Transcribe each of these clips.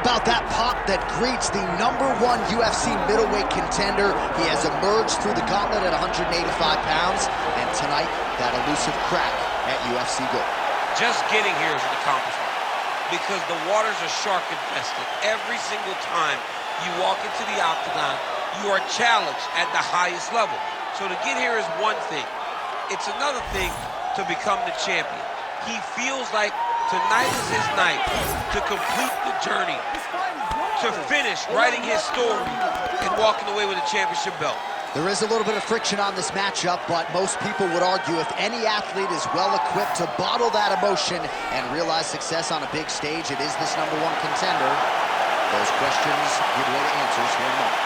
about that pop that greets the #1 UFC middleweight contender. He has emerged through the gauntlet at 185 pounds, and tonight, that elusive crack at UFC Gold. Just getting here is an accomplishment because the waters are shark infested. Every single time you walk into the octagon, you are challenged at the highest level. So to get here is one thing. It's another thing to become the champion. He feels like tonight is his night to complete the journey, to finish writing his story and walking away with a championship belt. There is a little bit of friction on this matchup, but most people would argue if any athlete is well-equipped to bottle that emotion and realize success on a big stage, it is this #1 contender. Those questions give way to answers here in a moment.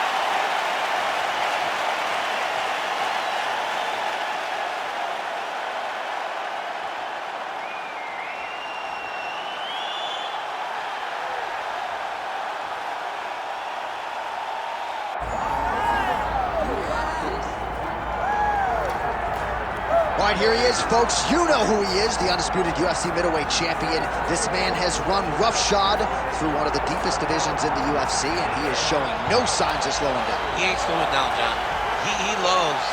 All right, here he is, folks. You know who he is, the undisputed UFC middleweight champion. This man has run roughshod through one of the deepest divisions in the UFC, and he is showing no signs of slowing down. He ain't slowing down, John. He loves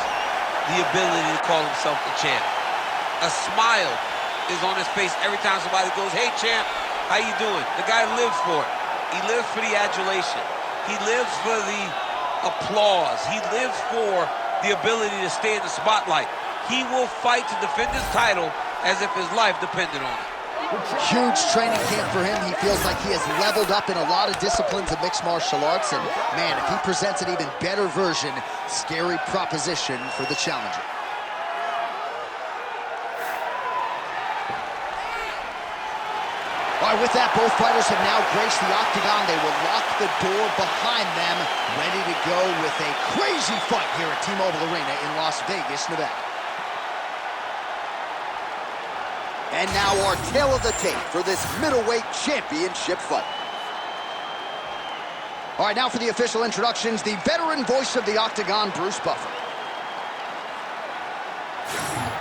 the ability to call himself the champ. A smile is on his face every time somebody goes, "Hey, champ, how you doing?" The guy lives for it. He lives for the adulation. He lives for the applause. He lives for the ability to stay in the spotlight. He will fight to defend his title as if his life depended on it. Huge training camp for him. He feels like he has leveled up in a lot of disciplines of mixed martial arts. And, man, if he presents an even better version, scary proposition for the challenger. All right, with that, both fighters have now graced the octagon. They will lock the door behind them, ready to go with a crazy fight here at T-Mobile Arena in Las Vegas, Nevada. And now our tale of the tape for this middleweight championship fight. All right, now for the official introductions, the veteran voice of the octagon, Bruce Buffer.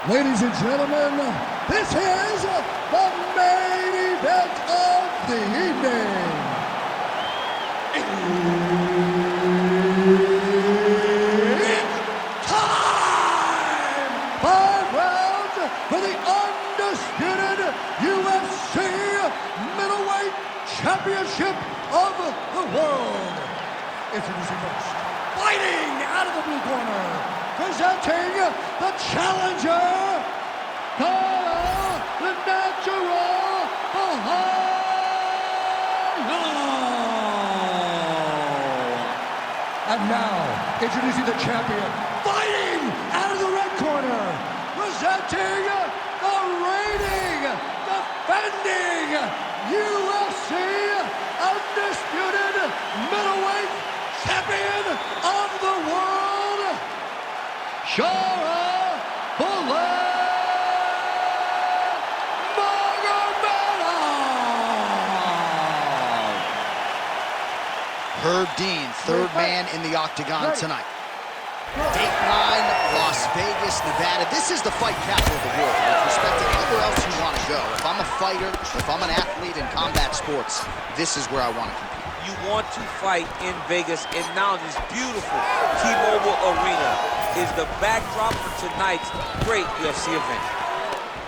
Ladies and gentlemen, this is the main event of the evening. It's time! 5 rounds for the undisputed UFC middleweight championship of the world. Introducing first, fighting out of the blue corner, presenting the challenger, Caio, the natural Borralho. And now, introducing the champion, fighting out of the red corner, presenting the reigning, defending UFC undisputed middleweight champion of the world, Shara. Herb Dean, third man in the octagon tonight. Dateline, Las Vegas, Nevada. This is the fight capital of the world. With respect to anywhere else you want to go, if I'm a fighter, if I'm an athlete in combat sports, this is where I want to compete. You want to fight in Vegas, and now this beautiful T-Mobile Arena is the backdrop for tonight's great UFC event.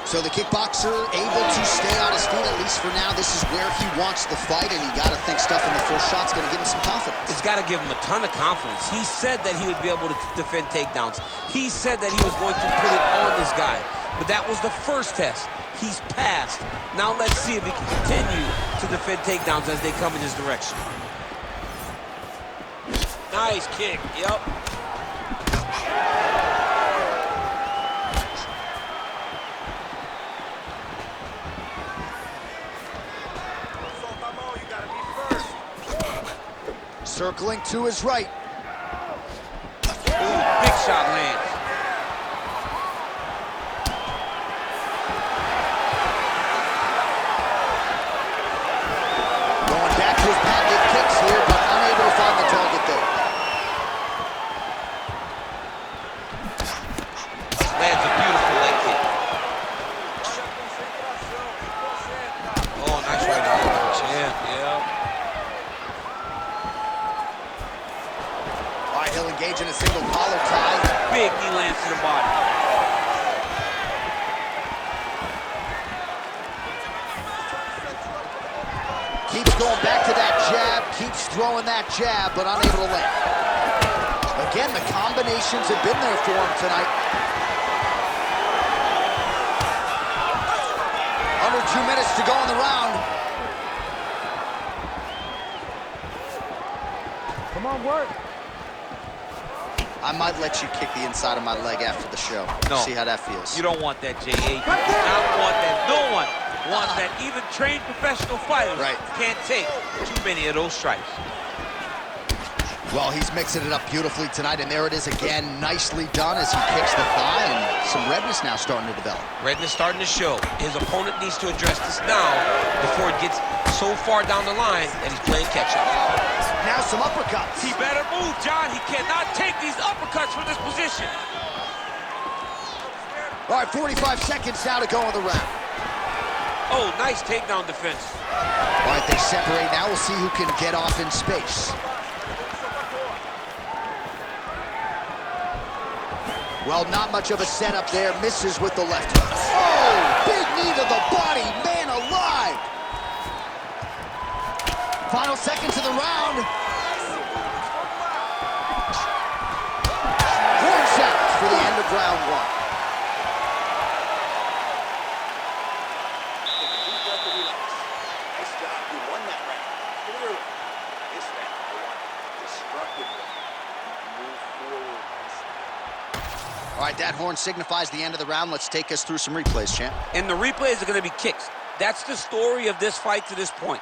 So the kickboxer able to stay on his feet, at least for now. This is where he wants the fight, and you got to think stuff in the first shot's going to give him some confidence. It's got to give him a ton of confidence. He said that he would be able to defend takedowns. He said that he was going to put it on this guy. But that was the first test. He's passed. Now let's see if he can continue to defend takedowns as they come in his direction. Nice kick. Yep. Circling to his right. Ooh, big shot lands. Going back to his patented kicks here, but unable to find the target there. Lands a beautiful leg kick. Oh, nice right arm. Yeah. a single collar tie. Big knee lands to the body. Keeps going back to that jab, keeps throwing that jab, but unable to land. Again, the combinations have been there for him tonight. Under 2 minutes to go in the round. Come on, work. I might let you kick the inside of my leg after the show. No. See how that feels. You don't want that, J.A. You do not want that. No one wants that. Even trained professional fighters can't take too many of those strikes. Well, he's mixing it up beautifully tonight, and there it is again. Nicely done as he kicks the thigh, and some redness now starting to develop. Redness starting to show. His opponent needs to address this now before it gets so far down the line that he's playing catch-up. Now some uppercuts. He better move, John. He cannot take these uppercuts from this position. All right, 45 seconds now to go in the round. Oh, nice takedown defense. All right, they separate now. We'll see who can get off in space. Well, not much of a setup there. Misses with the left hook. Oh, big knee to the body. Man alive. Final seconds of the round. Horn sounds for the end of round one. Nice job. You won that round. Clearly, this round, destructively. Move forward. All right, that horn signifies the end of the round. Let's take us through some replays, champ. And the replays are going to be kicks. That's the story of this fight to this point.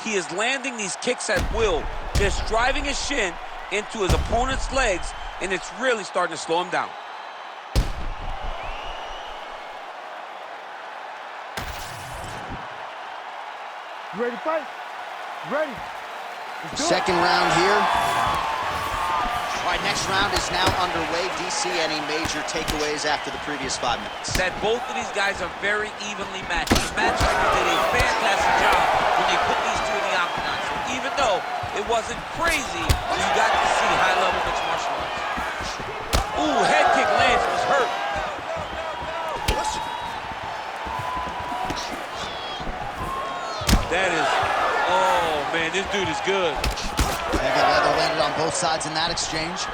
He is landing these kicks at will, just driving his shin into his opponent's legs, and it's really starting to slow him down. You ready to fight? Ready. Second round here. All right, next round is now underway. DC, any major takeaways after the previous 5 minutes? That both of these guys are very evenly matched. These matchmakers did a fantastic job when they put these two in the octagon. So even though it wasn't crazy, you got to see high-level mixed martial arts. Ooh, head kick lands, was hurt. That is, oh man, this dude is good. Heavy leather landed on both sides in that exchange.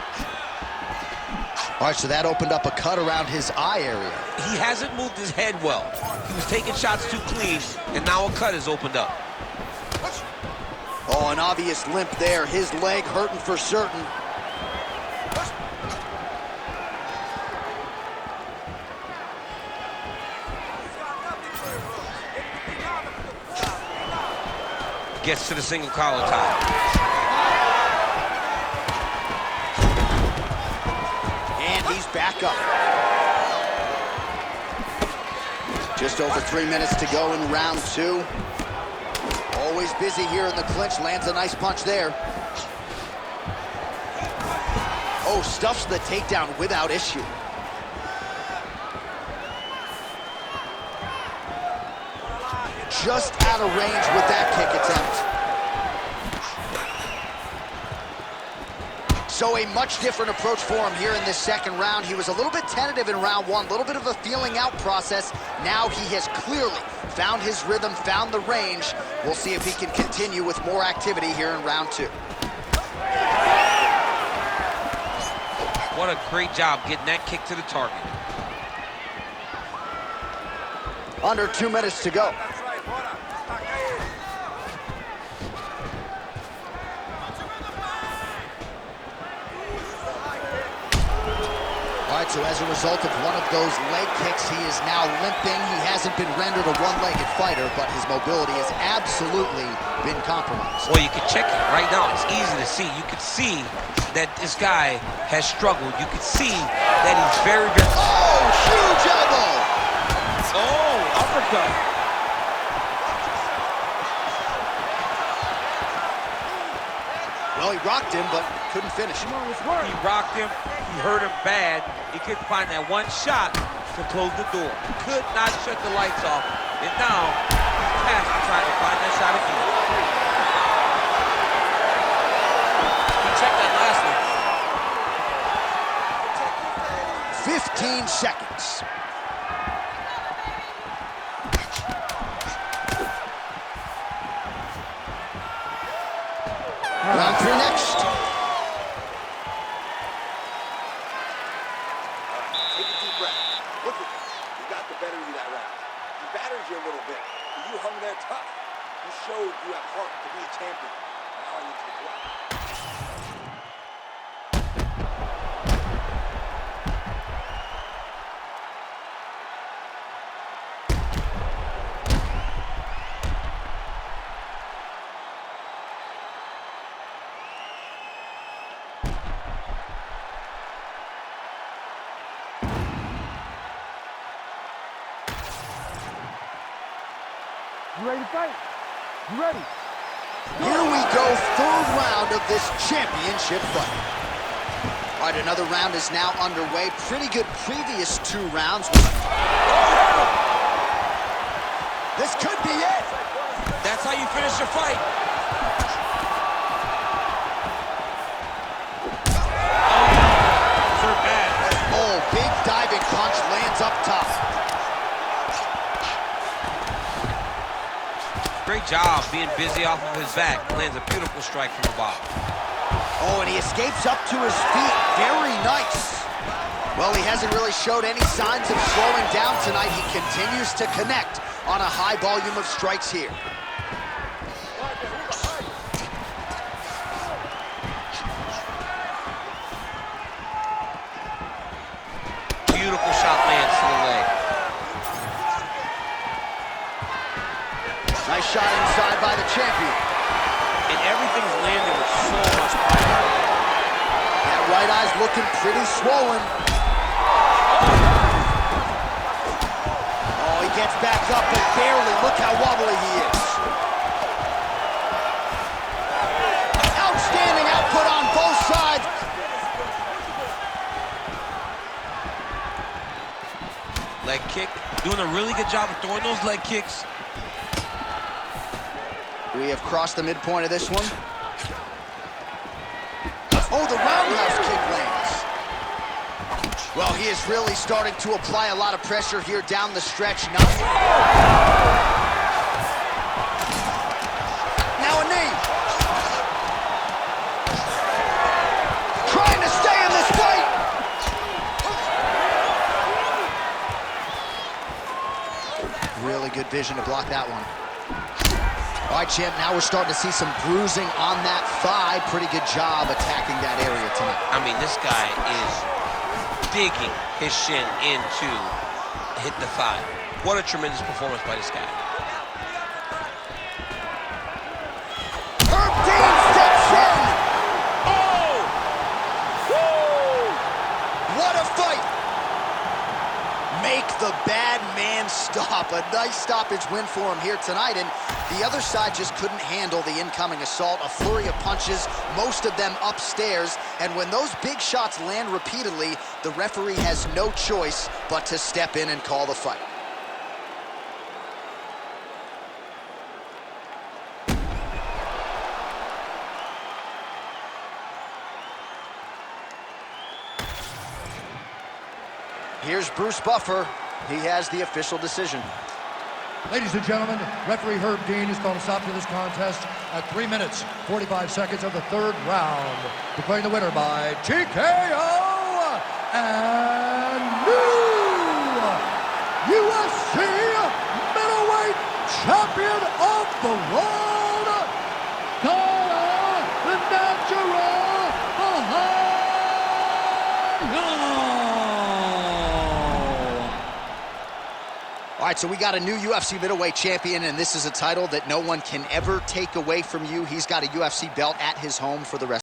All right, so that opened up a cut around his eye area. He hasn't moved his head well. He was taking shots too clean, and now a cut has opened up. Oh, an obvious limp there. His leg hurting for certain. Gets to the single collar tie. And he's back up. Just over 3 minutes to go in round two. Always busy here in the clinch. Lands a nice punch there. Oh, stuffs the takedown without issue. Just out of range with that kick attempt. So a much different approach for him here in this second round. He was a little bit tentative in round one, a little bit of a feeling out process. Now he has clearly found his rhythm, found the range. We'll see if he can continue with more activity here in round two. What a great job getting that kick to the target. Under 2 minutes to go. All right, so as a result of one of those leg kicks, he is now limping. He hasn't been rendered a one-legged fighter, but his mobility has absolutely been compromised. Well, you can check it right now. It's easy to see. You can see that this guy has struggled. You can see that he's very, very... Oh, huge elbow! Oh, uppercut. Well, he rocked him, but couldn't finish. Come on, let's work. He rocked him. He hurt him bad. He couldn't find that one shot to close the door. Could not shut the lights off. And now he's tasked to try to find that shot again. He checked that last one. 15 seconds. Round 3 next. Take a deep breath. Look at this. You got the better of you that round. He battered you a little bit, but you hung there tough. You showed you have heart to be a champion. Now I need you to go out. You ready to fight? You ready? Here we go, third round of this championship fight. All right, another round is now underway. Pretty good previous 2 rounds. This could be it. That's how you finish your fight. They're bad. Oh, big diving punch lands up top. Great job being busy off of his back. Lands a beautiful strike from the bottom. Oh, and he escapes up to his feet. Very nice. Well, he hasn't really showed any signs of slowing down tonight. He continues to connect on a high volume of strikes here. Beautiful shot lands to the leg. Nice shot inside by the champion. And everything's landing with so much power. That right eye's looking pretty swollen. Oh, he gets back up, but barely. Look how wobbly he is. Outstanding output on both sides. Leg kick. Doing a really good job of throwing those leg kicks. We have crossed the midpoint of this one. Oh, the roundhouse kick lands. Well, he is really starting to apply a lot of pressure here down the stretch. Now a knee. Trying to stay in this fight. Really good vision to block that one. All right, champ, now we're starting to see some bruising on that thigh. Pretty good job attacking that area tonight. I mean, this guy is digging his shin into hit the thigh. What a tremendous performance by this guy. Herb Dean steps in. Oh! Woo! What a fight. Make the bad man stop. A nice stoppage win for him here tonight, and the other side just couldn't handle the incoming assault. A flurry of punches, most of them upstairs, and when those big shots land repeatedly, the referee has no choice but to step in and call the fight. Here's Bruce Buffer. He has the official decision. Ladies and gentlemen, referee Herb Dean has called a stop to this contest at 3 minutes, 45 seconds of the 3rd round, declaring the winner by TKO and new UFC middleweight champion of the world, Caio the Natural Borralho. All right, so we got a new UFC middleweight champion, and this is a title that no one can ever take away from you. He's got a UFC belt at his home for the rest